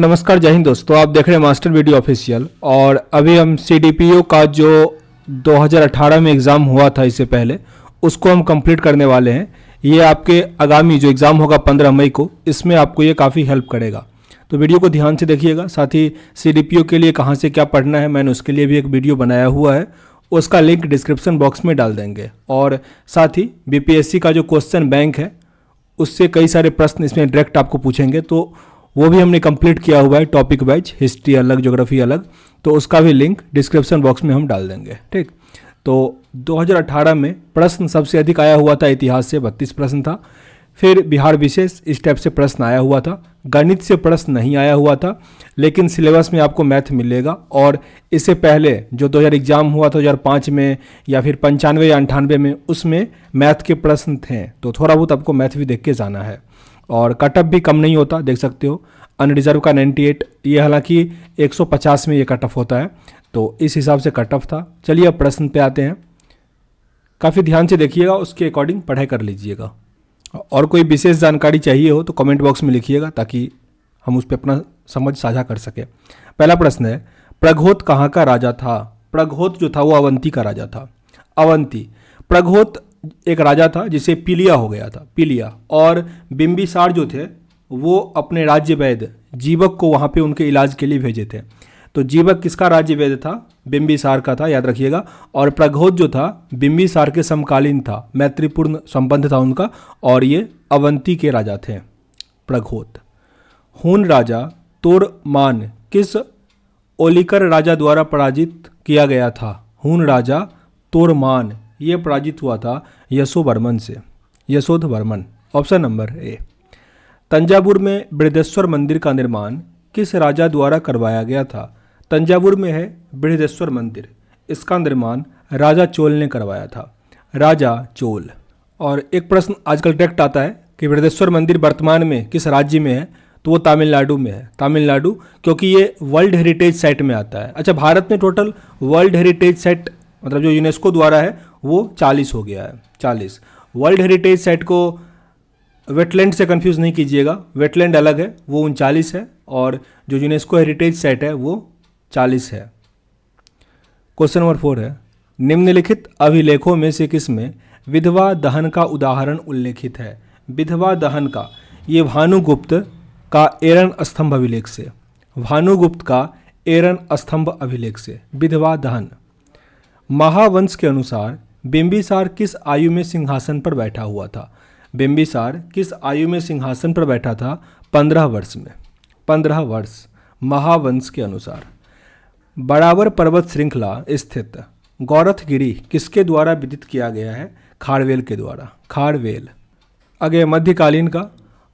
नमस्कार, जय हिंद दोस्तों। आप देख रहे हैं मास्टर वीडियो ऑफिशियल। और अभी हम सीडीपीओ का जो 2018 में एग्ज़ाम हुआ था इससे पहले, उसको हम कंप्लीट करने वाले हैं। ये आपके आगामी जो एग्ज़ाम होगा 15 मई को, इसमें आपको ये काफ़ी हेल्प करेगा। तो वीडियो को ध्यान से देखिएगा। साथ ही सीडीपीओ के लिए कहाँ से क्या पढ़ना है, मैंने उसके लिए भी एक वीडियो बनाया हुआ है, उसका लिंक डिस्क्रिप्शन बॉक्स में डाल देंगे। और साथ ही बीपीएससी का जो क्वेश्चन बैंक है, उससे कई सारे प्रश्न इसमें डायरेक्ट आपको पूछेंगे, तो वो भी हमने कंप्लीट किया हुआ है, टॉपिक वाइज, हिस्ट्री अलग, ज्योग्राफी अलग। तो उसका भी लिंक डिस्क्रिप्शन बॉक्स में हम डाल देंगे। ठीक, तो 2018 में प्रश्न सबसे अधिक आया हुआ था, इतिहास से 32 प्रश्न था। फिर बिहार विशेष इस टाइप से प्रश्न आया हुआ था। गणित से प्रश्न नहीं आया हुआ था, लेकिन सिलेबस में आपको मैथ मिलेगा। और इससे पहले जो 2000 एग्जाम हुआ था 2005 में, या फिर 95 या 98 में, उसमें मैथ के प्रश्न थे। तो थोड़ा बहुत आपको मैथ भी देख के जाना है। और कटअप भी कम नहीं होता, देख सकते हो। अनरिजर्व का 98, ये हालांकि 150 में ये कटअप होता है, तो इस हिसाब से कटअप था। चलिए अब प्रश्न पे आते हैं। काफ़ी ध्यान से देखिएगा, उसके अकॉर्डिंग पढ़ाई कर लीजिएगा। और कोई विशेष जानकारी चाहिए हो तो कमेंट बॉक्स में लिखिएगा, ताकि हम उस पर अपना समझ साझा कर सकें। पहला प्रश्न है, प्रघोत कहाँ का राजा था? प्रघोत जो था वो अवंती का राजा था। अवंती, प्रघोत एक राजा था जिसे पीलिया हो गया था, पीलिया। और बिंबिसार जो थे वो अपने राज्य वैद्य जीवक को वहाँ पे उनके इलाज के लिए भेजे थे। तो जीवक किसका राज्य वैद्य था? बिंबिसार का था, याद रखिएगा। और प्रघोत जो था बिंबिसार के समकालीन था, मैत्रीपूर्ण संबंध था उनका, और ये अवंती के राजा थे प्रघोत। हून राजा तोड़मान किस ओलिकर राजा द्वारा पराजित किया गया था? हून राजा तोड़मान ये पराजित हुआ था यशोवर्मन से, Yashodharman. Option number A. Thanjavur में बृहदेश्वर मंदिर का निर्माण किस राजा द्वारा करवाया गया था? तंजावुर में है बृहदेश्वर मंदिर, इसका निर्माण राजा चोल ने करवाया था, राजा चोल। और एक प्रश्न आजकल डायरेक्ट आता है कि बृहदेश्वर मंदिर वर्तमान में किस राज्य में है? तो वो तमिलनाडु में है, तमिलनाडु, क्योंकि ये वर्ल्ड हेरिटेज साइट में आता है। अच्छा, भारत में टोटल वर्ल्ड हेरिटेज साइट, मतलब जो यूनेस्को द्वारा है, वो 40 हो गया है, 40। वर्ल्ड हेरिटेज साइट को वेटलैंड से कंफ्यूज नहीं कीजिएगा, वेटलैंड अलग है, वो 39 है, और जो यूनेस्को हेरिटेज साइट है वो 40 है। क्वेश्चन नंबर 4 है, निम्नलिखित अभिलेखों में से किसमें विधवा दहन का उदाहरण उल्लेखित है? विधवा दहन का, ये भानुगुप्त का एरन स्तंभ अभिलेख से, भानुगुप्त का एरन स्तंभ अभिलेख से विधवा दहन। महावंश के अनुसार बिंबिसार किस आयु में सिंहासन पर बैठा हुआ था? बिंबिसार किस आयु में सिंहासन पर बैठा था? 15 वर्ष में, 15 वर्ष महावंश के अनुसार। बराबर पर्वत श्रृंखला स्थित गौरथगिरी किसके द्वारा विदित किया गया है? खारवेल के द्वारा, खारवेल। आगे मध्यकालीन का,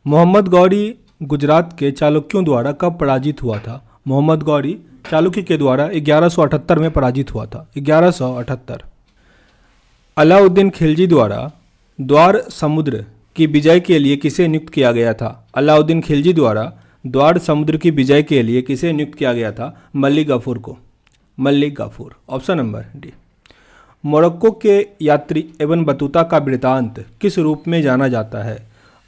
मोहम्मद गौरी गुजरात के चालुक्यों द्वारा कब पराजित हुआ था? मोहम्मद गौरी चालुक्य के द्वारा 1178 में पराजित हुआ था, 1178। अलाउद्दीन खिलजी द्वारा द्वार समुद्र की विजय के लिए किसे नियुक्त किया गया था? अलाउद्दीन खिलजी द्वारा द्वार समुद्र की विजय के लिए किसे नियुक्त किया गया था? मलिक गाफूर को, Malik Gafur. Option number D. Morocco के यात्री इब्न बतूता का वृत्तांत किस रूप में जाना जाता है?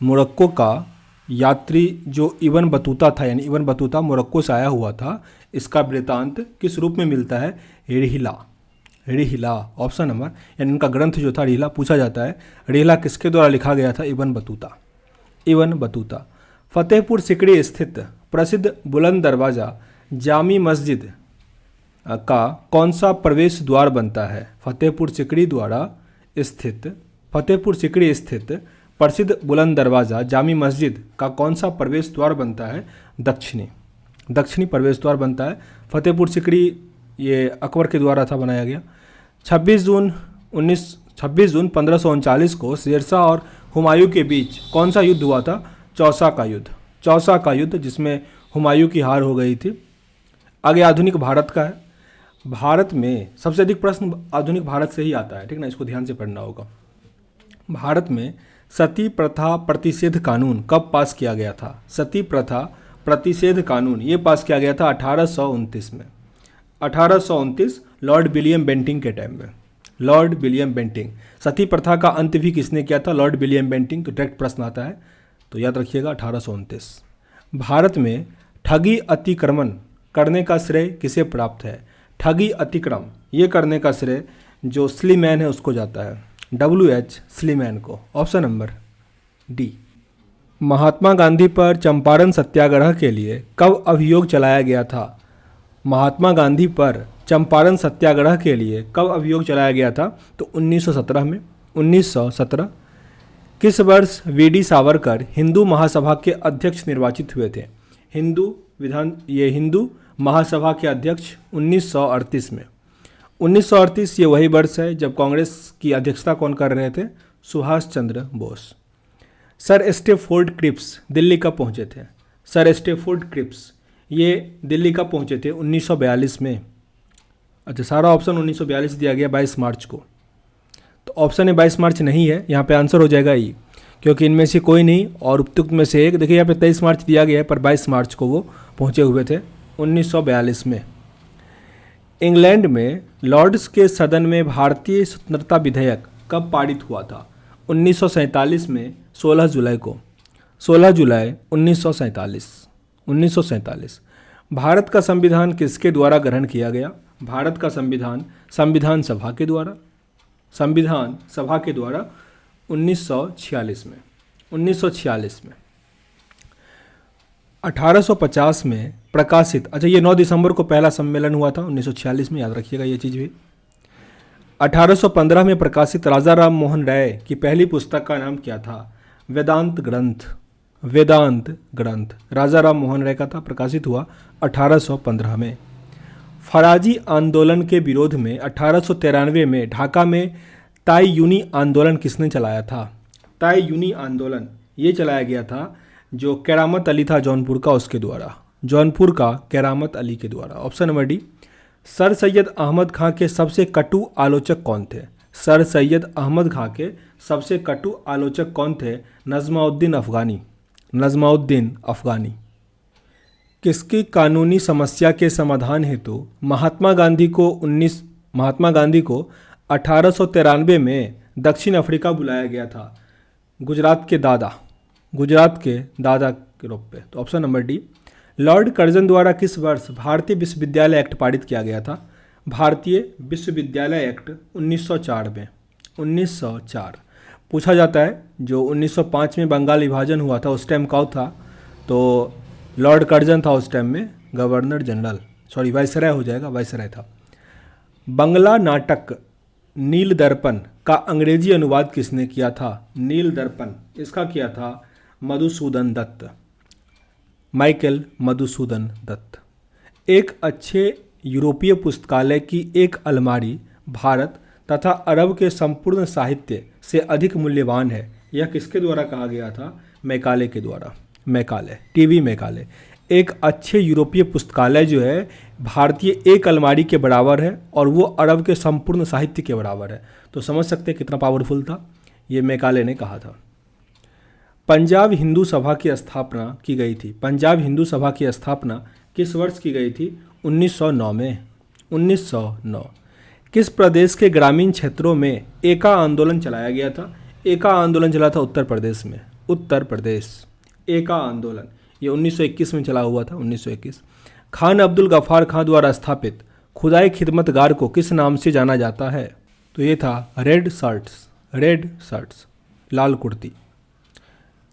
मोरक्को का यात्री जो इब्न बतूता था, यानी इब्न बतूता मोरक्को से आया हुआ था, इसका वृत्तांत किस रूप में मिलता है? रिहिला, रिहिला। ऑप्शन नंबर, यानी उनका ग्रंथ जो था रिहिला, पूछा जाता है रिहिला किसके द्वारा लिखा गया था? Ibn Battuta, Ibn Battuta. Fatehpur सिकड़ी स्थित प्रसिद्ध बुलंद दरवाज़ा जामी मस्जिद का कौन सा प्रवेश द्वार बनता है? फतेहपुर सिकड़ी द्वारा स्थित, फतेहपुर सिकड़ी स्थित प्रसिद्ध बुलंद दरवाज़ा जामी मस्जिद का कौन सा प्रवेश द्वार बनता है? दक्षिणी, दक्षिणी प्रवेश द्वार बनता है। फतेहपुर सिकड़ी ये अकबर के द्वारा था बनाया गया। 26 जून 1539 को शेरशाह और हुमायूं के बीच कौन सा युद्ध हुआ था? चौसा का युद्ध, चौसा का युद्ध, जिसमें हुमायूं की हार हो गई थी। आगे आधुनिक भारत का है। भारत में सबसे अधिक प्रश्न आधुनिक भारत से ही आता है, ठीक ना, इसको ध्यान से पढ़ना होगा। भारत में सती प्रथा प्रतिषेध कानून कब पास किया गया था? सती प्रथा प्रतिषेध कानून ये पास किया गया था 1829 में, 1829 लॉर्ड विलियम बेंटिंग के टाइम में, लॉर्ड विलियम बेंटिंग। सती प्रथा का अंत भी किसने किया था? Lord William Bentinck. तो डायरेक्ट प्रश्न आता है, तो याद रखिएगा 1829। भारत में ठगी अतिक्रमण करने का श्रेय किसे प्राप्त है? ठगी अतिक्रम ये करने का श्रेय जो स्लीमैन है उसको जाता है, WH स्लीमैन को। Option number D. Mahatma Gandhi पर चंपारण सत्याग्रह के लिए कब अभियोग चलाया गया था? महात्मा गांधी पर चंपारण सत्याग्रह के लिए कब अभियोग चलाया गया था? तो 1917 में। 1917। किस वर्ष वीडी सावरकर हिंदू महासभा के अध्यक्ष निर्वाचित हुए थे? हिंदू महासभा के अध्यक्ष 1938 में। 1938 ये वही वर्ष है जब कांग्रेस की अध्यक्षता कौन कर रहे थे? Subhash Chandra Bose. Sir Stafford Cripps Delhi कब पहुंचे थे? सर स्टैफोर्ड क्रिप्स ये दिल्ली कब पहुंचे थे? 1942 में। अच्छा, सारा ऑप्शन 1942 दिया गया 22 मार्च को, तो ऑप्शन है 22 मार्च नहीं है, यहाँ पे आंसर हो जाएगा ई, क्योंकि इनमें से कोई नहीं और उपयुक्त में से एक। देखिए यहाँ पे 23 मार्च दिया गया है पर 22 मार्च को वो पहुँचे हुए थे 1942 में। इंग्लैंड में लॉर्ड्स के सदन में भारतीय स्वतंत्रता विधेयक कब पारित हुआ था? 1947 में 16 जुलाई को। 16 जुलाई 1947। भारत का संविधान किसके द्वारा ग्रहण किया गया? भारत का संविधान संविधान सभा के द्वारा। संविधान सभा के द्वारा 1946 में। 1946 में। 1850 में प्रकाशित, अच्छा ये 9 दिसंबर को पहला सम्मेलन हुआ था 1946 में, याद रखिएगा ये चीज़ भी। 1815 में प्रकाशित राजा राम मोहन राय की पहली पुस्तक का नाम क्या था? वेदांत ग्रंथ। वेदांत ग्रंथ राजा राम मोहन राय का था, प्रकाशित हुआ 1815 में। फराजी आंदोलन के विरोध में 1893 में ढाका में ताई यूनी आंदोलन किसने चलाया था? ताई यूनी आंदोलन ये चलाया गया था जो करामत अली था जौनपुर का, उसके द्वारा। जौनपुर का करामत अली के द्वारा। Option number D. Sir Syed Ahmad Khan के सबसे कटु आलोचक कौन थे? सर सैयद अहमद खां के सबसे कटु आलोचक कौन थे? नजमाउद्दीन अफगानी। नजमाउद्दीन अफगानी। किसकी कानूनी समस्या के समाधान हेतु महात्मा गांधी को 1893 में दक्षिण अफ्रीका बुलाया गया था? गुजरात के दादा के रूप पे। तो option number D. Lord Curzon द्वारा किस वर्ष भारतीय विश्वविद्यालय एक्ट पारित किया गया था? भारतीय विश्वविद्यालय एक्ट 1904 में। 1904 पूछा जाता है जो 1905 में बंगाल विभाजन हुआ था उस टाइम कौन था? तो लॉर्ड कर्जन था उस टाइम में गवर्नर जनरल, सॉरी वाइसराय हो जाएगा, वाइसराय था। बंगला नाटक नील दर्पण का अंग्रेजी अनुवाद किसने किया था? नील दर्पण इसका किया था मधुसूदन दत्त, माइकल मधुसूदन दत्त। एक अच्छे यूरोपीय पुस्तकालय की एक अलमारी भारत तथा अरब के संपूर्ण साहित्य से अधिक मूल्यवान है, यह किसके द्वारा कहा गया था? मैकाले के द्वारा। Macaulay, TV Macaulay. एक अच्छे यूरोपीय पुस्तकालय जो है भारतीय एक अलमारी के बराबर है और वो अरब के संपूर्ण साहित्य के बराबर है। तो समझ सकते हैं कितना पावरफुल था, ये मैकाले ने कहा था। पंजाब हिंदू सभा की स्थापना की गई थी। पंजाब हिंदू सभा की स्थापना किस वर्ष की गई थी? 1909 में। 1909। किस प्रदेश के ग्रामीण क्षेत्रों में एका आंदोलन चलाया गया था? एका आंदोलन चला था उत्तर प्रदेश में। उत्तर प्रदेश एका आंदोलन ये 1921 में चला हुआ था। 1921। खान अब्दुल गफ्फार खां द्वारा स्थापित खुदाई खिदमतगार को किस नाम से जाना जाता है? तो ये था रेड शर्ट्स, लाल कुर्ती।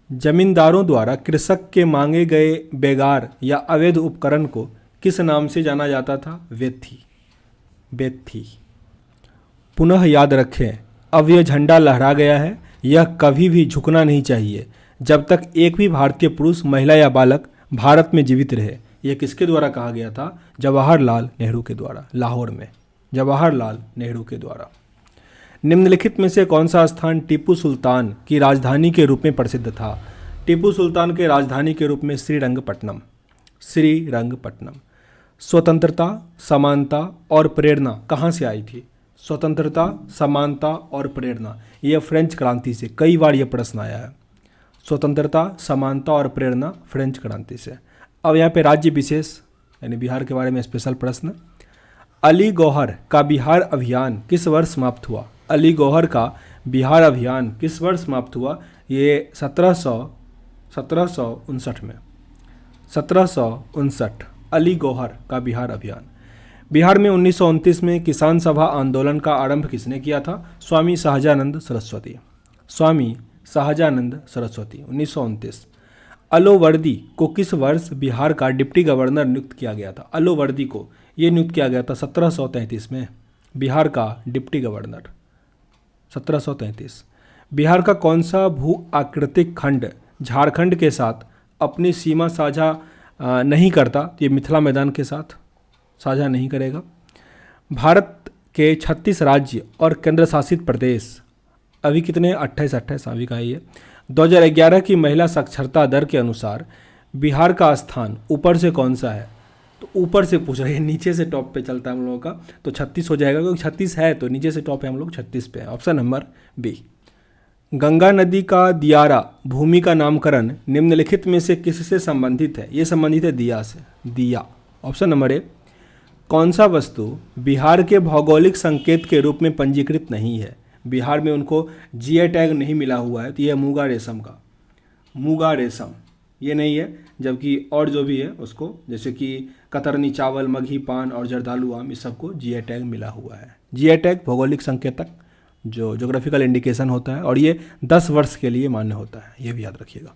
जमींदारों द्वारा कृषक के मांगे गए बेगार या अवैध उपकरण को किस नाम से जाना जाता था? बेत्थी। पुनः याद रखें, अब यह झंडा लहरा गया है, यह कभी भी झुकना नहीं चाहिए जब तक एक भी भारतीय पुरुष, महिला या बालक भारत में जीवित रहे। यह किसके द्वारा कहा गया था? जवाहरलाल नेहरू के द्वारा, लाहौर में। जवाहरलाल नेहरू के द्वारा। निम्नलिखित में से कौन सा स्थान टीपू सुल्तान की राजधानी के रूप में प्रसिद्ध था? टीपू सुल्तान के राजधानी के रूप में श्रीरंगपट्टनम। स्वतंत्रता, समानता और प्रेरणा कहाँ से आई थी? स्वतंत्रता, समानता और प्रेरणा यह फ्रेंच क्रांति से, कई बार यह प्रश्न आया है। स्वतंत्रता, समानता और प्रेरणा फ्रेंच क्रांति से। अब यहाँ पे राज्य विशेष यानी बिहार के बारे में स्पेशल प्रश्न। अली गौहर का बिहार अभियान किस वर्ष समाप्त हुआ? अली गौहर का बिहार अभियान किस वर्ष समाप्त हुआ? ये 1759 में। 1759 अली गौहर का बिहार अभियान। बिहार में 1929 में किसान सभा आंदोलन का आरंभ किसने किया था? स्वामी सहजानंद सरस्वती। स्वामी सहजानंद सरस्वती 1929। अलोवर्दी को किस वर्ष बिहार का डिप्टी गवर्नर नियुक्त किया गया था? अलोवर्दी को ये नियुक्त किया गया था 1733 में, बिहार का डिप्टी गवर्नर 1733। बिहार का कौन सा भू आकृतिक खंड झारखंड के साथ अपनी सीमा साझा नहीं करता? ये मिथिला मैदान के साथ साझा नहीं करेगा। भारत के 36 राज्य और केंद्र शासित प्रदेश अभी कितने? 28 अभी का ये 2011 की महिला साक्षरता दर के अनुसार बिहार का स्थान ऊपर से कौन सा है? तो ऊपर से पूछ रहे हैं, नीचे से टॉप पे चलता है हम लोगों का, तो 36 हो जाएगा, क्योंकि 36 है तो नीचे से टॉप है, हम लोग 36 पे है। Option number B. गंगा नदी का दियारा भूमि का नामकरण निम्नलिखित में से किससे संबंधित है? ये संबंधित है दिया से, दिया। ऑप्शन नंबर ए। कौन सा वस्तु बिहार के भौगोलिक संकेत के रूप में पंजीकृत नहीं है? बिहार में उनको जीआई टैग नहीं मिला हुआ है, तो यह मूंगा रेशम का, मूंगा रेशम ये नहीं है, जबकि और जो भी है उसको, जैसे कि कतरनी चावल, मघी पान और जर्दालू आम, इस सबको जीआई टैग मिला हुआ है। जीआई टैग भौगोलिक संकेतक जो ज्योग्राफिकल इंडिकेशन होता है, और ये 10 वर्ष के लिए मान्य होता है, ये भी याद रखिएगा।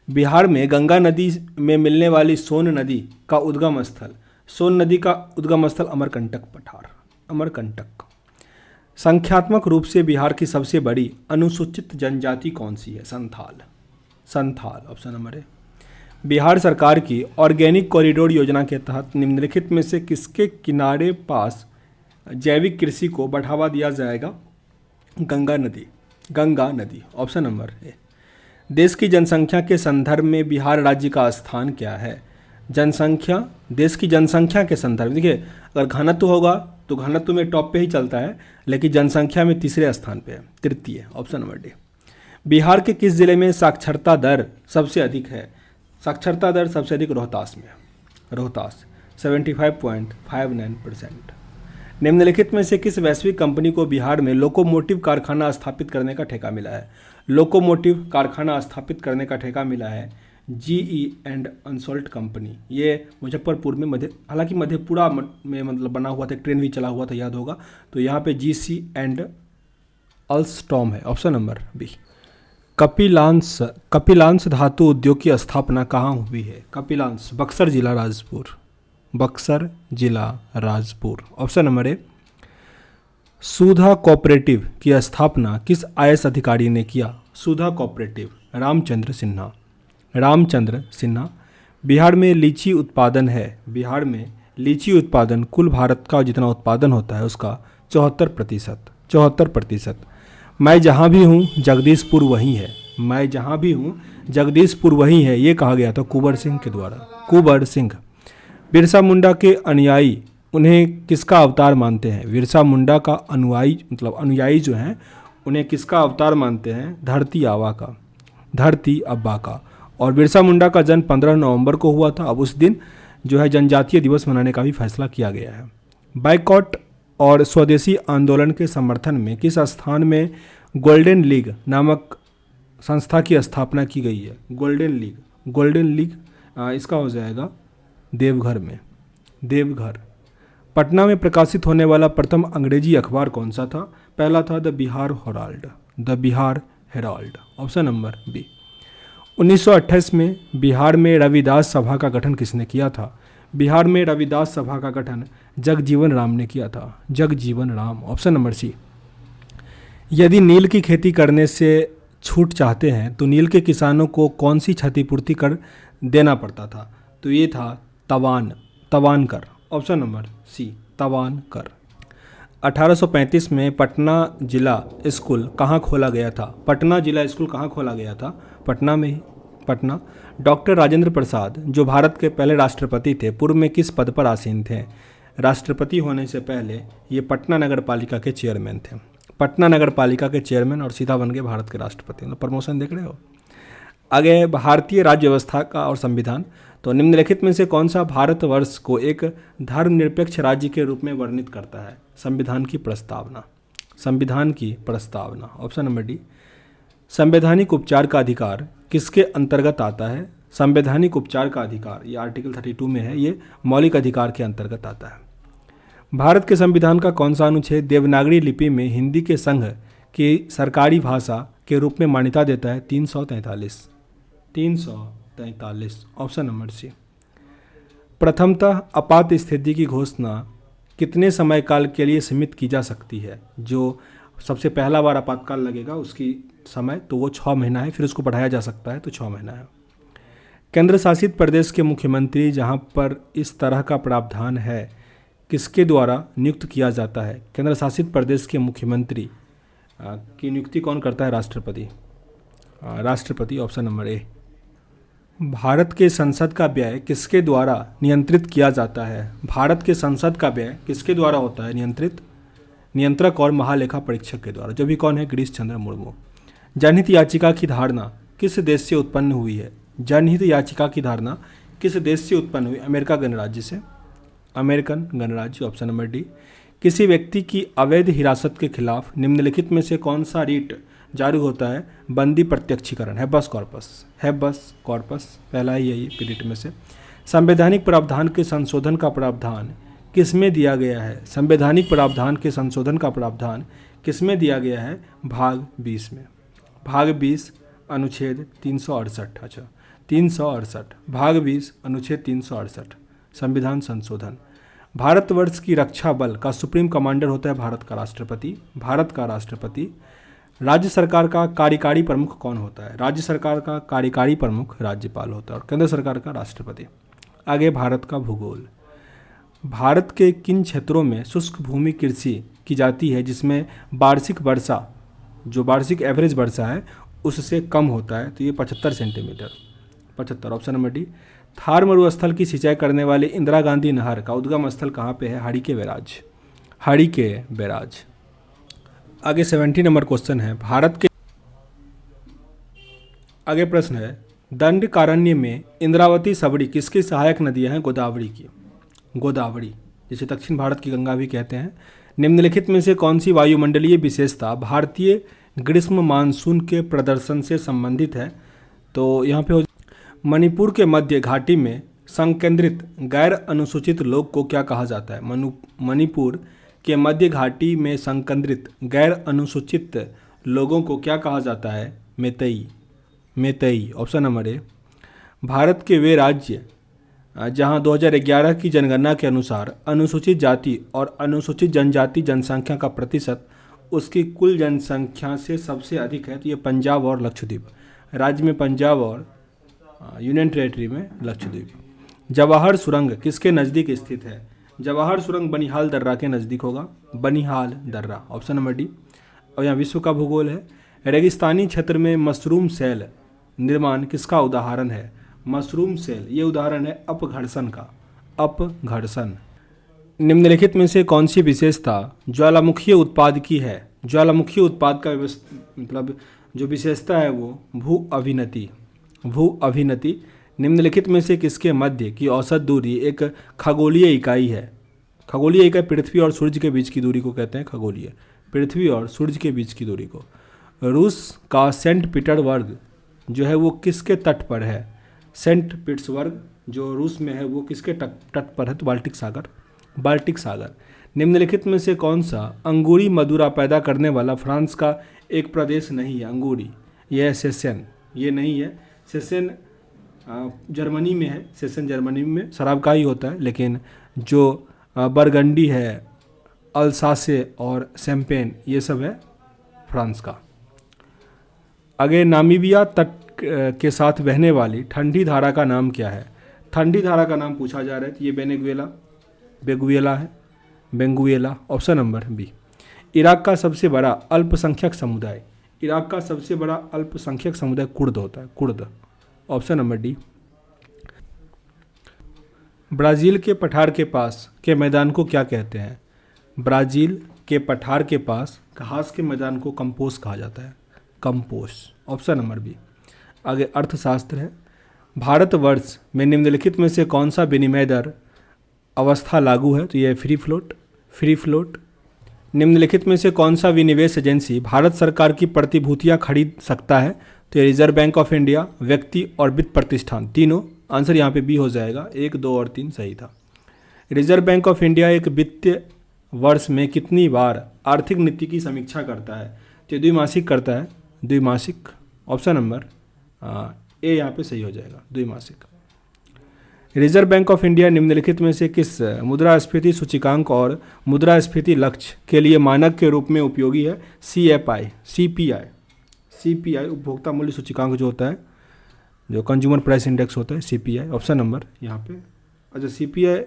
बिहार में गंगा नदी में मिलने वाली सोन नदी का उद्गम स्थल, सोन नदी का उद्गम स्थल अमरकंटक पठार, अमरकंटक। संख्यात्मक रूप से बिहार की सबसे बड़ी अनुसूचित जनजाति कौन सी है? संथाल, संथाल। ऑप्शन नंबर ए। बिहार सरकार की ऑर्गेनिक कॉरिडोर योजना के तहत निम्नलिखित में से किसके किनारे पास जैविक कृषि को बढ़ावा दिया जाएगा? गंगा नदी, गंगा नदी। ऑप्शन नंबर ए। देश की जनसंख्या के संदर्भ में बिहार राज्य का स्थान क्या है? जनसंख्या, देश की जनसंख्या के संदर्भ, देखिए अगर घनत्व होगा तो घनत्व में टॉप पे ही चलता है, लेकिन जनसंख्या में तीसरे स्थान पे है, तृतीय। Option number D. बिहार के किस जिले में साक्षरता दर सबसे अधिक है? साक्षरता दर सबसे अधिक रोहतास में, रोहतास 75.59%। निम्नलिखित में से किस वैश्विक कंपनी को बिहार में लोकोमोटिव कारखाना स्थापित करने का ठेका मिला है? लोकोमोटिव कारखाना स्थापित करने का ठेका मिला है जीई एंड अनसोल्ट कंपनी। ये मुजफ्फरपुर में हालांकि मधेपुरा में मतलब बना हुआ था, ट्रेन भी चला हुआ था, याद होगा। तो यहाँ पे जीसी एंड अल्स्टॉम है। Option number B. कपिलांश धातु उद्योग की स्थापना कहाँ हुई है? कपिलांश बक्सर जिला राजपुर, बक्सर जिला राजपुर। ऑप्शन नंबर ए। सुधा कोऑपरेटिव की स्थापना किस आईएएस अधिकारी ने किया? सुधा कोऑपरेटिव रामचंद्र सिन्हा, रामचंद्र सिन्हा। बिहार में लीची उत्पादन है, बिहार में लीची उत्पादन कुल भारत का जितना उत्पादन होता है उसका 74%, 74%। मैं जहाँ भी हूँ जगदीशपुर वही है, मैं जहाँ भी हूँ जगदीशपुर वही है, ये कहा गया था कुंवर सिंह के द्वारा, कुंवर सिंह। बिरसा मुंडा के अनुयायी उन्हें किसका अवतार मानते हैं? बिरसा मुंडा का अनुयायी मतलब अनुयायी जो हैं उन्हें किसका अवतार मानते हैं? धरती आबा का, धरती अब्बा का। और बिरसा मुंडा का जन्म 15 नवंबर को हुआ था। अब उस दिन जो है जनजातीय दिवस मनाने का भी फैसला किया गया है। बाइकॉट और स्वदेशी आंदोलन के समर्थन में किस स्थान में गोल्डन लीग नामक संस्था की स्थापना की गई है? गोल्डन लीग, गोल्डन लीग इसका हो जाएगा देवघर में, देवघर। पटना में प्रकाशित होने वाला प्रथम अंग्रेजी अखबार कौन सा था? पहला था the Bihar Herald, the Bihar Herald. Option number B. 1928 में बिहार में रविदास सभा का गठन किसने किया था? बिहार में रविदास सभा का गठन जगजीवन राम ने किया था, Jagjivan Ram. Option number C. यदि नील की खेती करने से छूट चाहते हैं तो नील के किसानों को कौन सी क्षतिपूर्ति कर देना पड़ता था? तो ये था तवान, तवान कर। ऑप्शन नंबर सी, तवान कर। 1835 में पटना जिला स्कूल कहाँ खोला गया था? पटना जिला स्कूल कहाँ खोला गया था? पटना में ही, पटना। डॉक्टर राजेंद्र प्रसाद जो भारत के पहले राष्ट्रपति थे, पूर्व में किस पद पर आसीन थे? राष्ट्रपति होने से पहले ये पटना नगर पालिका के चेयरमैन थे, पटना नगर पालिका के चेयरमैन, और सीधा बन गए भारत के राष्ट्रपति। मतलब प्रमोशन देख रहे हो। आगे भारतीय राज्य व्यवस्था का और संविधान। तो निम्नलिखित में से कौन सा भारतवर्ष को एक धर्मनिरपेक्ष राज्य के रूप में वर्णित करता है? संविधान की प्रस्तावना, संविधान की प्रस्तावना। Option number D. संवैधानिक उपचार का अधिकार किसके अंतर्गत आता है? संवैधानिक उपचार का अधिकार, ये आर्टिकल 32 में है, ये मौलिक अधिकार के अंतर्गत आता है। भारत के संविधान का कौन सा अनुच्छेद देवनागरी लिपि में हिंदी के संघ की सरकारी भाषा के रूप में मान्यता देता है? 343 ऑप्शन नंबर सी। प्रथमतः आपात स्थिति की घोषणा कितने समय काल के लिए सीमित की जा सकती है? जो सबसे पहला बार आपातकाल लगेगा उसकी समय तो वो 6 महीना है, फिर उसको बढ़ाया जा सकता है तो 6 महीना है। केंद्र शासित प्रदेश के मुख्यमंत्री जहां पर इस तरह का प्रावधान है किसके द्वारा नियुक्त किया जाता है? केंद्र शासित प्रदेश के मुख्यमंत्री की नियुक्ति कौन करता है? राष्ट्रपति। राष्ट्रपति ऑप्शन नंबर ए। भारत के संसद का व्यय किसके द्वारा नियंत्रित किया जाता है? भारत के संसद का व्यय किसके द्वारा होता है नियंत्रित? नियंत्रक और महालेखा परीक्षक के द्वारा, जो भी कौन है? गिरीश चंद्र मुर्मू। जनहित याचिका की धारणा किस देश से उत्पन्न हुई है? जनहित याचिका की धारणा किस देश से उत्पन्न हुई? अमेरिका गणराज्य से, अमेरिकन गणराज्य ऑप्शन नंबर डी। किसी व्यक्ति की अवैध हिरासत के खिलाफ निम्नलिखित में से कौन सा रीट जारी होता है? बंदी प्रत्यक्षीकरण, हैबस कॉर्पस। हैबस कॉर्पस पहला ही है ये पीरियड में से। संवैधानिक प्रावधान के संशोधन का प्रावधान किसमें दिया गया है? संवैधानिक प्रावधान के संशोधन का प्रावधान किसमें दिया गया है? भाग 20 में। भाग 20 अनुच्छेद 368। अच्छा 368 भाग 20 अनुच्छेद 368 संविधान संशोधन। भारतवर्ष की रक्षा बल का सुप्रीम कमांडर होता है भारत का राष्ट्रपति। भारत का राष्ट्रपति। राज्य सरकार का कार्यकारी प्रमुख कौन होता है? राज्य सरकार का कार्यकारी प्रमुख राज्यपाल होता है और केंद्र सरकार का राष्ट्रपति। आगे भारत का भूगोल। भारत के किन क्षेत्रों में शुष्क भूमि कृषि की जाती है जिसमें वार्षिक वर्षा, जो वार्षिक एवरेज वर्षा है उससे कम होता है? तो ये 75 centimetre. 75 option number D. Thar मरुस्थल की सिंचाई करने वाले इंदिरा गांधी नहर का उद्गम स्थल कहाँ पे है? हरिके बैराज। हरिके बैराज। आगे 70 नंबर क्वेश्चन है भारत के। आगे प्रश्न है दंडकारण्य में इंद्रावती सबड़ी किसकी सहायक नदियां हैं? गोदावरी की। गोदावरी, जिसे दक्षिण भारत की गंगा भी कहते हैं। निम्नलिखित में से कौन सी वायुमंडलीय विशेषता भारतीय ग्रीष्म मानसून के प्रदर्शन से संबंधित है? तो यहाँ पे मणिपुर के मध्य घाटी में संकेंद्रित गैर अनुसूचित लोग को क्या कहा जाता है? मणिपुर के मध्य घाटी में संकेंद्रित गैर अनुसूचित लोगों को क्या कहा जाता है? Meitei. Meitei option number A. Bharat के वे राज्य जहां 2011 की जनगणना के अनुसार अनुसूचित जाति और अनुसूचित जनजाति जनसंख्या का प्रतिशत उसकी कुल जनसंख्या से सबसे अधिक है, तो ये पंजाब और लक्षद्वीप। राज्य में पंजाब और यूनियन टेरेटरी में लक्षद्वीप। जवाहर सुरंग किसके नज़दीक स्थित है? जवाहर सुरंग बनिहाल दर्रा के नज़दीक होगा। बनिहाल दर्रा ऑप्शन नंबर डी। और यहाँ विश्व का भूगोल है। रेगिस्तानी क्षेत्र में मशरूम सेल निर्माण किसका उदाहरण है? मशरूम सेल, ये उदाहरण है अपघर्षण का। अपघर्षण। निम्नलिखित में से कौन सी विशेषता ज्वालामुखीय उत्पाद की है? ज्वालामुखीय उत्पाद का मतलब जो विशेषता है वो भू अभिनति। भू अभिनति। निम्नलिखित में से किसके मध्य की औसत दूरी एक खगोलीय इकाई है? खगोलीय इकाई पृथ्वी और सूर्य के बीच की दूरी को कहते हैं खगोलीय। पृथ्वी और सूर्य के बीच की दूरी को। रूस का सेंट पीटर्सबर्ग जो है वो किसके तट पर है? सेंट पीटर्सबर्ग जो रूस में है वो किसके तट पर है? तो बाल्टिक सागर। बाल्टिक सागर। निम्नलिखित में से कौन सा अंगूरी मदुरा पैदा करने वाला फ्रांस का एक प्रदेश नहीं है? अंगूरी, यह है सेशन। ये नहीं है सेशन, जर्मनी में है। सेशन जर्मनी में शराब का ही होता है, लेकिन जो बरगंडी है, अल्सासे और शैंपेन ये सब है फ्रांस का। आगे नामीबिया तट के साथ बहने वाली ठंडी धारा का नाम क्या है? ठंडी धारा का नाम पूछा जा रहा है तो ये बेगुएला है। Benguela option number B. Iraq का सबसे बड़ा अल्पसंख्यक समुदाय। इराक का सबसे बड़ा अल्पसंख्यक समुदाय कुर्द होता है। Kurd option number D. Brazil के पठार के पास के मैदान को क्या कहते हैं? ब्राज़ील के पठार के पास घास के मैदान को कंपोस कहा जाता है। Compost option number B. आगे अर्थशास्त्र है। भारतवर्ष में निम्नलिखित में से कौन सा विनिमय दर अवस्था लागू है? तो यह फ्री फ्लोट। Free float. निम्नलिखित में से कौन सा विनिवेश एजेंसी भारत सरकार की प्रतिभूतियां खरीद सकता है? तो रिजर्व बैंक ऑफ इंडिया, व्यक्ति और वित्त प्रतिष्ठान, तीनों। आंसर यहाँ पे बी हो जाएगा, 1, 2 और 3 सही था। रिजर्व बैंक ऑफ इंडिया एक वित्तीय वर्ष में कितनी बार आर्थिक नीति की समीक्षा करता है? तो द्विमासिक करता है, द्विमासिक। ऑप्शन नंबर ए यहाँ पे सही हो जाएगा, द्विमासिक। रिजर्व बैंक ऑफ इंडिया निम्नलिखित में से किस मुद्रास्फीति सूचकांक और मुद्रास्फीति लक्ष्य के लिए मानक के रूप में उपयोगी है? सीपीआई उपभोक्ता मूल्य सूचकांक जो होता है, जो कंज्यूमर प्राइस इंडेक्स होता है, सीपीआई। ऑप्शन नंबर यहाँ पे, अच्छा सीपीआई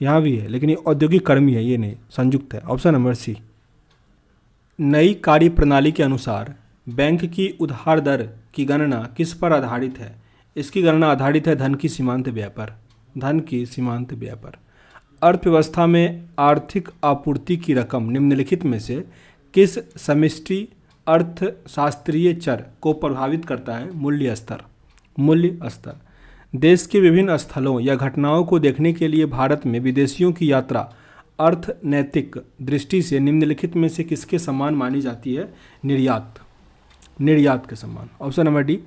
यहाँ भी है लेकिन ये औद्योगिक कर्मी है, ये नहीं, संयुक्त है। Option number C. नई कार्य प्रणाली के अनुसार बैंक की उधार दर की गणना किस पर आधारित है? इसकी गणना आधारित है धन की सीमांत व्यय पर, धन की सीमांत व्यय पर। अर्थव्यवस्था में आर्थिक आपूर्ति की रकम निम्नलिखित में से किस समष्टि अर्थशास्त्रीय चर को प्रभावित करता है? मूल्य स्तर, मूल्य स्तर। देश के विभिन्न स्थलों या घटनाओं को देखने के लिए भारत में विदेशियों की यात्रा अर्थनैतिक दृष्टि से निम्नलिखित में से किसके समान मानी जाती है? निर्यात, निर्यात के समान। Option number D.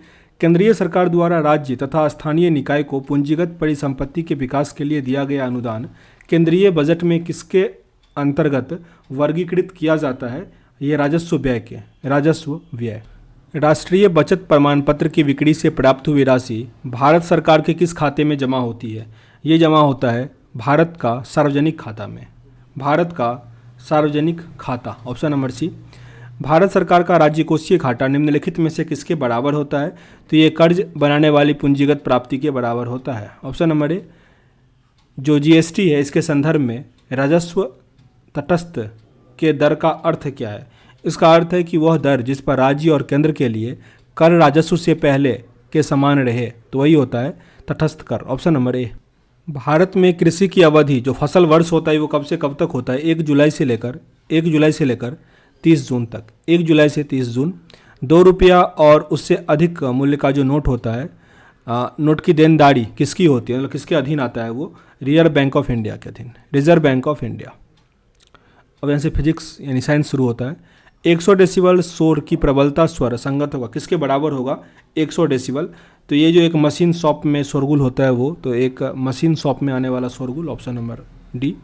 केंद्रीय सरकार द्वारा राज्य तथा स्थानीय निकाय को पूंजीगत परिसंपत्ति के विकास के लिए दिया गया अनुदान केंद्रीय बजट में किसके अंतर्गत वर्गीकृत किया जाता है? ये राजस्व व्यय के, राजस्व व्यय। राष्ट्रीय बचत प्रमाण पत्र की बिक्री से प्राप्त हुई राशि भारत सरकार के किस खाते में जमा होती है? ये जमा होता है भारत का सार्वजनिक खाता में, भारत का सार्वजनिक खाता। ऑप्शन नंबर सी। भारत सरकार का राज्य कोषीय घाटा निम्नलिखित में से किसके बराबर होता है? तो ये कर्ज बनाने वाली पूंजीगत प्राप्ति के बराबर होता है। ऑप्शन नंबर ए। जो जीएसटी है इसके संदर्भ में राजस्व तटस्थ के दर का अर्थ क्या है? इसका अर्थ है कि वह दर जिस पर राज्य और केंद्र के लिए कर राजस्व से पहले के समान रहे, तो वही होता है तटस्थ कर। Option number A. भारत में कृषि की अवधि जो फसल वर्ष होता है वो कब से कब तक होता है? 1 जुलाई से लेकर 30 जून तक, 1 जुलाई से 30 जून। 2 रुपया और उससे अधिक मूल्य का जो नोट होता है, नोट की देनदारी किसकी होती है, मतलब किसके अधीन आता है वो? रिजर्व बैंक ऑफ इंडिया के अधीन, रिजर्व बैंक ऑफ इंडिया। अब यहाँ से फिजिक्स यानी साइंस शुरू होता है। 100 डेसिबल शोर की प्रबलता स्वर संगत होगा, किसके बराबर होगा? 100 डेसिबल। तो ये जो एक मशीन शॉप में शोरगुल होता है वो, तो एक मशीन शॉप में आने वाला शोरगुल। Option number D.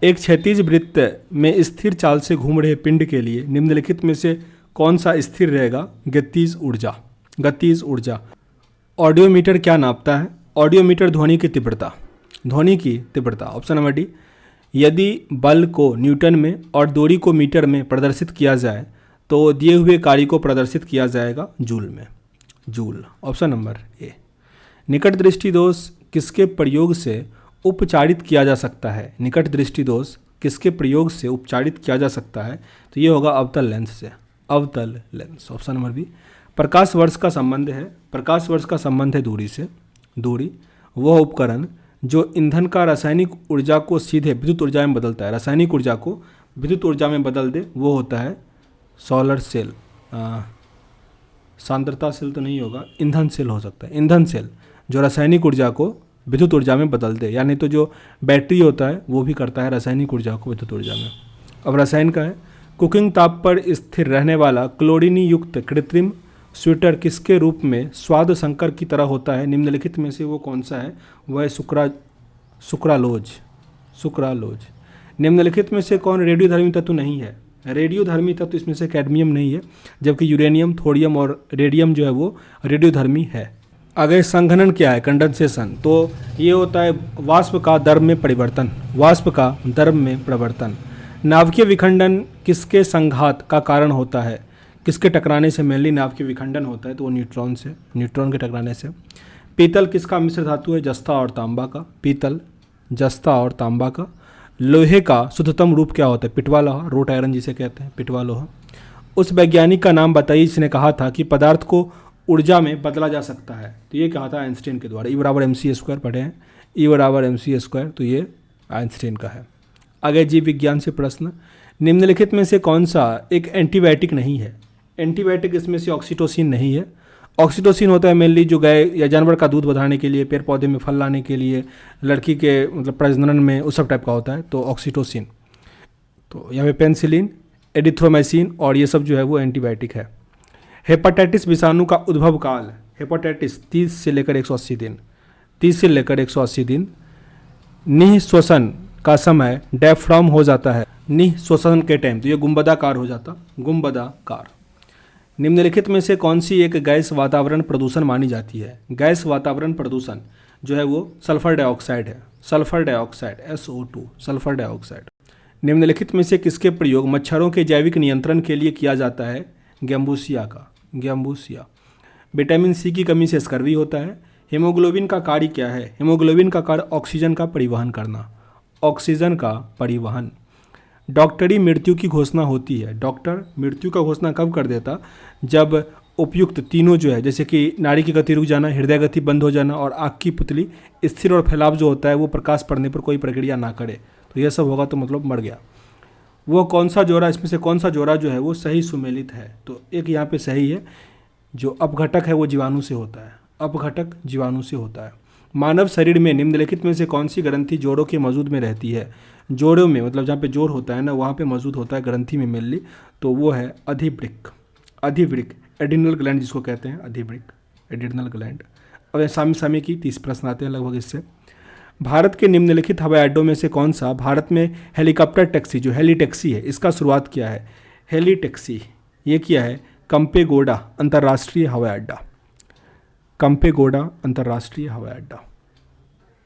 एक क्षैतिज वृत्त में स्थिर चाल से घूम रहे पिंड के लिए निम्नलिखित में से कौन सा स्थिर रहेगा? गतिज ऊर्जा, गतिज ऊर्जा। ऑडियोमीटर क्या नापता है? ऑडियोमीटर ध्वनि की तीव्रता, ध्वनि की तीव्रता। Option number D. यदि बल को न्यूटन में और दूरी को मीटर में प्रदर्शित किया जाए तो दिए हुए कार्य को प्रदर्शित किया जाएगा जूल में, जूल। ऑप्शन नंबर ए। निकट दृष्टि दोष किसके प्रयोग से उपचारित किया जा सकता है? निकट दृष्टि दोष किसके प्रयोग से उपचारित किया जा सकता है? तो ये होगा अवतल लेंस से, अवतल लेंस। Option number B. प्रकाश वर्ष का संबंध है, प्रकाश वर्ष का संबंध है दूरी से, दूरी। वह उपकरण जो ईंधन का रासायनिक ऊर्जा को सीधे विद्युत ऊर्जा में बदलता है, रासायनिक ऊर्जा को विद्युत ऊर्जा में बदल दे, वो होता है सोलर सेल। सांद्रता सेल तो नहीं होगा, ईंधन सेल हो सकता है, ईंधन सेल जो रासायनिक ऊर्जा को विद्युत ऊर्जा में बदल दे। यानी तो जो बैटरी होता है वो भी करता है रासायनिक ऊर्जा को विद्युत ऊर्जा में। अब रासायन का है। कुकिंग ताप पर स्थिर रहने वाला क्लोरीन युक्त कृत्रिम स्वीटर किसके रूप में स्वाद संकर की तरह होता है? निम्नलिखित में से वो कौन सा है? वह है सुक्रालोज, सुक्रालोज। निम्नलिखित में से कौन रेडियोधर्मी तत्व नहीं है? रेडियोधर्मी तत्व इसमें से कैडमियम नहीं है, जबकि यूरेनियम, थोरियम और रेडियम जो है वो रेडियोधर्मी है। आगे संघनन क्या है? कंडेंसेशन। तो ये होता है वाष्प का द्रव में परिवर्तन, वाष्प का द्रव में परिवर्तन। नाभिकीय विखंडन किसके संघात का कारण होता है? किसके टकराने से मेनली नाभिकीय विखंडन होता है? तो वो न्यूट्रॉन से, न्यूट्रॉन के टकराने से। पीतल किसका मिश्र धातु है? जस्ता और तांबा का, पीतल जस्ता और तांबा का। लोहे का शुद्धतम रूप क्या होता है? पिटवा लोहा, रोट आयरन जिसे कहते हैं, पिटवा लोहा। उस वैज्ञानिक का नाम बताइए जिसने कहा था कि पदार्थ को ऊर्जा में बदला जा सकता है। तो ये कहा था आइंस्टीन के द्वारा। E = mc² पढ़े हैं, E = mc², तो ये आइंस्टीन का है। आगे जीव विज्ञान से प्रश्न। निम्नलिखित में से कौन सा एक एंटीबायोटिक नहीं है? एंटीबायोटिक इसमें से ऑक्सीटोसिन नहीं है। ऑक्सीटोसिन होता है मेनली जो गाय या जानवर का दूध बढ़ाने के लिए, पेड़ पौधे में फल लाने के लिए, लड़की के मतलब प्रजनन में, उस सब टाइप का होता है, तो ऑक्सीटोसिन। तो यहाँ पे पेनिसिलिन, एरिथ्रोमाइसिन और ये सब जो है वो एंटीबायोटिक है। हेपाटाइटिस विषाणु का उद्भव काल, हेपाटाइटिस 30 से लेकर 180 दिन, 30 से लेकर 180 दिन। निःश्वसन का समय डायफ्राम हो जाता है निःश्वसन के टाइम, तो ये गुंबदाकार हो जाता, गुंबदाकार। निम्नलिखित में से कौन सी एक गैस वातावरण प्रदूषण मानी जाती है? गैस वातावरण प्रदूषण जो है वो सल्फर डाइऑक्साइड है, sulphur dioxide SO2, sulphur dioxide. निम्नलिखित में से किसके प्रयोग मच्छरों के जैविक नियंत्रण के लिए किया जाता है? गैम्बूसिया का, गैम्बूसिया। विटामिन सी की कमी से स्कर्वी होता है। हीमोग्लोबिन का कार्य क्या है? हीमोग्लोबिन का कार्य ऑक्सीजन का परिवहन करना, ऑक्सीजन का परिवहन। डॉक्टरी मृत्यु की घोषणा होती है, डॉक्टर मृत्यु का घोषणा कब कर देता? जब उपयुक्त तीनों जो है, जैसे कि नाड़ी की गति रुक जाना, हृदय गति बंद हो जाना और आँख की पुतली स्थिर और फैलाव जो होता है वो प्रकाश पड़ने पर कोई प्रक्रिया ना करे, तो यह सब होगा तो मतलब मर गया। वो कौन सा जोड़ा, इसमें से कौन सा जोड़ा जो है वो सही सुमेलित है? तो एक यहाँ पे सही है, जो अपघटक है वो जीवाणु से होता है, अपघटक जीवाणु से होता है। मानव शरीर में निम्नलिखित में से कौन सी ग्रंथि जोड़ों के मौजूद में रहती है? जोड़ों में मतलब जहाँ पे जोड़ होता है ना वहाँ पे मौजूद होता है ग्रंथि में मेनली, तो वो है अधिवृक्क, अधिवृक्क, एड्रिनल ग्लैंड जिसको कहते हैं, अधिवृक्क, एड्रिनल ग्लैंड। अब सामी सामी की 30 प्रश्न आते हैं लगभग इससे। भारत के निम्नलिखित हवाई अड्डों में से कौन सा भारत में हेलीकॉप्टर टैक्सी जो हेली टैक्सी है इसका शुरुआत किया है? हेली टैक्सी ये किया है कंपेगोड़ा अंतर्राष्ट्रीय हवाई अड्डा, कंपेगोड़ा अंतर्राष्ट्रीय हवाई अड्डा।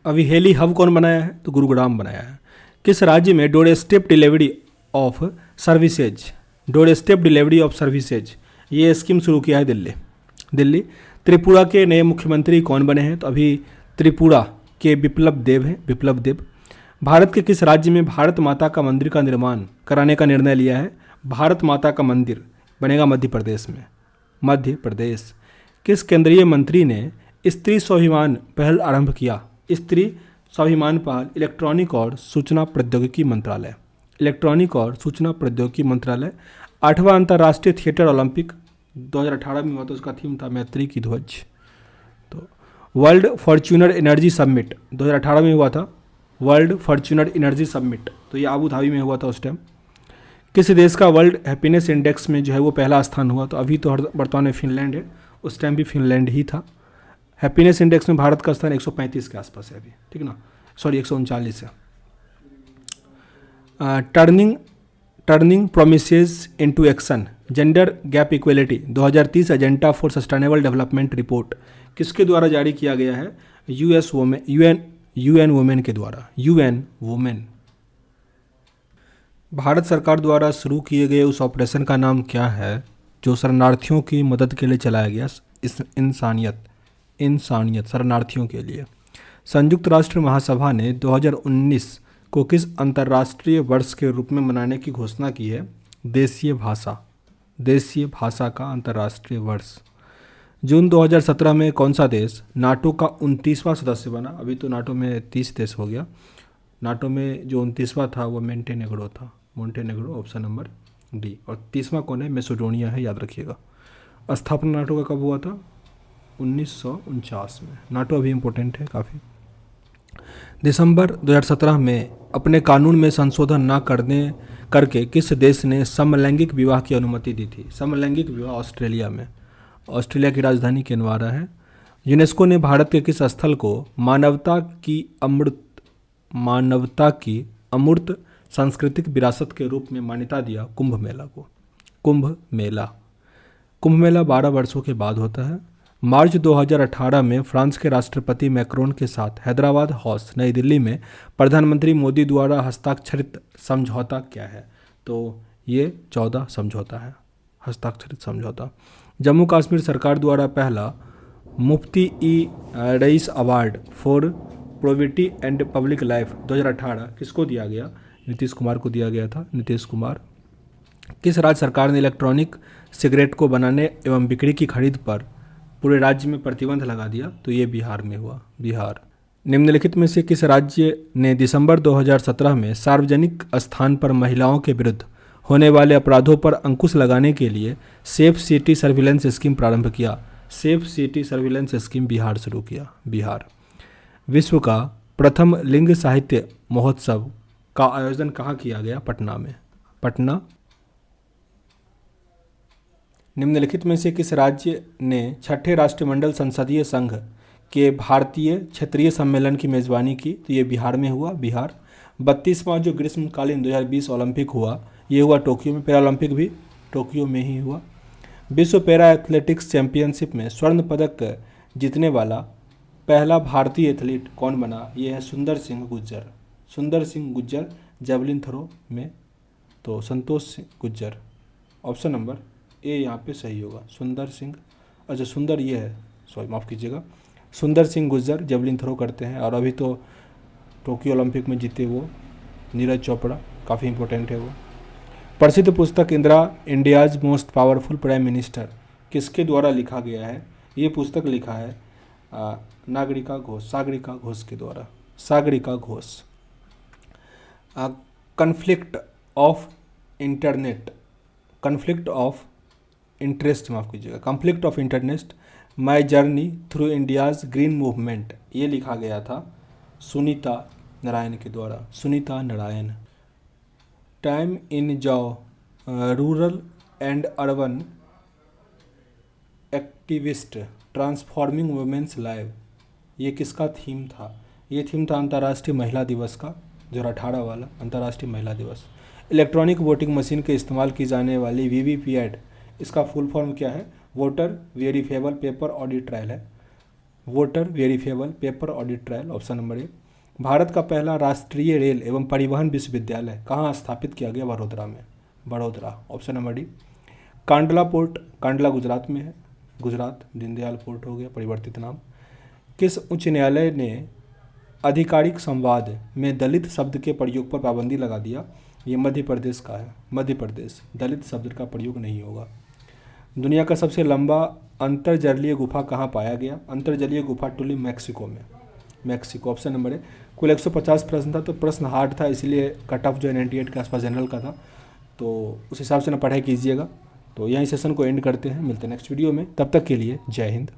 अभी हेली हब कौन बनाया है? तो गुरुग्राम बनाया है। किस राज्य में door step delivery of services, door step delivery of services ये स्कीम शुरू किया है? दिल्ली, दिल्ली। त्रिपुरा के नए मुख्यमंत्री कौन बने हैं? तो अभी त्रिपुरा के बिप्लब देव हैं, बिप्लब देव। भारत के किस राज्य में भारत माता का मंदिर का निर्माण कराने का निर्णय लिया है? भारत माता का मंदिर बनेगा मध्य प्रदेश में, मध्य प्रदेश। किस केंद्रीय मंत्री ने स्त्री स्वाभिमान पहल आरंभ किया? स्त्री स्वाभिमान पहल इलेक्ट्रॉनिक और सूचना प्रौद्योगिकी मंत्रालय, इलेक्ट्रॉनिक और सूचना प्रौद्योगिकी मंत्रालय। 8वां अंतर्राष्ट्रीय थिएटर ओलंपिक 2018 में हुआ था, उसका थीम था मैत्री की ध्वज। तो वर्ल्ड फॉर्च्यूनर एनर्जी समिट 2018 में हुआ था, वर्ल्ड फॉर्च्यूनर एनर्जी समिट, तो ये आबू धाबी में हुआ था उस टाइम। किस देश का वर्ल्ड हैप्पीनेस इंडेक्स में जो है वो पहला स्थान हुआ? तो अभी तो वर्तमान में फिनलैंड है, उस टाइम भी फिनलैंड ही था। हैप्पीनेस इंडेक्स में भारत का स्थान 135 के आसपास है अभी, ठीक ना, सॉरी 139 है। Turning promises into action gender gap equality 2030 agenda for sustainable development report किसके द्वारा जारी किया गया है? यूएन वुमेन के द्वारा, यूएन वुमेन। भारत सरकार द्वारा शुरू किए गए उस ऑपरेशन का नाम क्या है जो शरणार्थियों की मदद के लिए चलाया गया? इस इंसानियत शरणार्थियों के लिए। संयुक्त राष्ट्र महासभा ने 2019 को किस अंतर्राष्ट्रीय वर्ष के रूप में मनाने की घोषणा की है? देशीय भाषा, देशीय भाषा का अंतर्राष्ट्रीय वर्ष। जून 2017 में कौन सा देश नाटो का 29वां सदस्य बना? अभी तो नाटो में 30 देश हो गया, नाटो में जो 29वां था वो मोंटेनेग्रो था, मोंटेनेग्रो ऑप्शन नंबर डी। और 30वां कौन है? मैसेडोनिया है, याद रखिएगा। स्थापना नाटो का कब हुआ था? 1949 में। नाटो अभी इम्पोर्टेंट है काफ़ी। दिसंबर 2017 में अपने कानून में संशोधन न करके किस देश ने समलैंगिक विवाह की अनुमति दी थी? समलैंगिक विवाह ऑस्ट्रेलिया में, ऑस्ट्रेलिया की राजधानी कैनवारा है। यूनेस्को ने भारत के किस स्थल को मानवता की अमूर्त सांस्कृतिक विरासत के रूप में मान्यता दिया? कुंभ मेला को, कुंभ मेला। कुंभ मेला 12 वर्षों के बाद होता है। मार्च 2018 में फ्रांस के राष्ट्रपति मैक्रोन के साथ हैदराबाद हाउस नई दिल्ली में प्रधानमंत्री मोदी द्वारा हस्ताक्षरित समझौता क्या है? तो ये 14 समझौता है, हस्ताक्षरित समझौता। जम्मू कश्मीर सरकार द्वारा पहला मुफ्ती ई रईस award for probity and public life 2018 किसको दिया गया? नीतीश कुमार को दिया गया था, नीतीश कुमार। किस राज्य सरकार ने इलेक्ट्रॉनिक सिगरेट को बनाने एवं बिक्री की खरीद पर पूरे राज्य में प्रतिबंध लगा दिया? तो ये बिहार में हुआ, बिहार। निम्नलिखित में से किस राज्य ने दिसंबर 2017 में सार्वजनिक स्थान पर महिलाओं के विरुद्ध होने वाले अपराधों पर अंकुश लगाने के लिए सेफ सिटी सर्विलेंस स्कीम प्रारंभ किया? Safe city surveillance scheme Bihar शुरू किया, बिहार। विश्व का प्रथम लिंग साहित्य महोत्सव का आयोजन कहाँ किया गया? पटना में, पटना। निम्नलिखित में से किस राज्य ने छठे राष्ट्रमंडल संसदीय संघ के भारतीय क्षेत्रीय सम्मेलन की मेज़बानी की? तो ये बिहार में हुआ, बिहार। 32वां जो ग्रीष्मकालीन 2020 ओलंपिक हुआ, ये हुआ टोक्यो में। पैरा ओलंपिक भी टोक्यो में ही हुआ। विश्व पैरा एथलेटिक्स चैंपियनशिप में स्वर्ण पदक जीतने वाला पहला भारतीय एथलीट कौन बना? ये है सुंदर सिंह गुज्जर। सुंदर सिंह गुज्जर जेवलिन थ्रो में। तो Santosh Singh Gujjar, option number A यहाँ पे सही होगा। सुंदर सिंह, अच्छा सुंदर ये है, सॉरी माफ़ कीजिएगा, सुंदर सिंह गुज्जर जेवलिन थ्रो करते हैं। और अभी तो टोक्यो ओलंपिक में जीते वो नीरज चोपड़ा, काफ़ी इंपॉर्टेंट है वो। प्रसिद्ध पुस्तक India's most powerful prime minister किसके द्वारा लिखा गया है? ये पुस्तक लिखा है सागरिका घोष के द्वारा, Sagarika Ghosh. Conflict of interest माफ़ कीजिएगा, conflict of interest my journey through India's green movement, ये लिखा गया था सुनीता नारायण के द्वारा, Sunita Narayan. Time is now rural and urban activists transforming women's lives, ये किसका थीम था? ये थीम था अंतर्राष्ट्रीय महिला दिवस का, 2018 वाला अंतर्राष्ट्रीय महिला दिवस। इलेक्ट्रॉनिक वोटिंग मशीन के इस्तेमाल की जाने वाली वीवीपैट, इसका फुल फॉर्म क्या है? Voter verifiable paper audit trail है, voter verifiable paper audit trail, option number A. Bharat का पहला राष्ट्रीय रेल एवं परिवहन विश्वविद्यालय कहाँ स्थापित किया गया? वडोदरा में, Vadodara, option number D. Kandla port, Kandla Gujarat में है, गुजरात, दीनदयाल पोर्ट हो गया परिवर्तित नाम। किस उच्च न्यायालय ने आधिकारिक संवाद में दलित शब्द के प्रयोग पर पाबंदी लगा दिया? ये मध्य प्रदेश का है, मध्य प्रदेश, दलित शब्द का प्रयोग नहीं होगा। दुनिया का सबसे लंबा अंतर्जलीय गुफा कहाँ पाया गया? अंतर्जलीय गुफा टुली मैक्सिको में, मैक्सिको, ऑप्शन नंबर है। कुल 150 प्रश्न था, तो प्रश्न हार्ड था, इसलिए कट ऑफ जो है 98 के आसपास जनरल का था, तो उस हिसाब से ना पढ़ाई कीजिएगा। तो यहीं सेशन को एंड करते हैं, मिलते हैं नेक्स्ट वीडियो में, तब तक के लिए जय हिंद।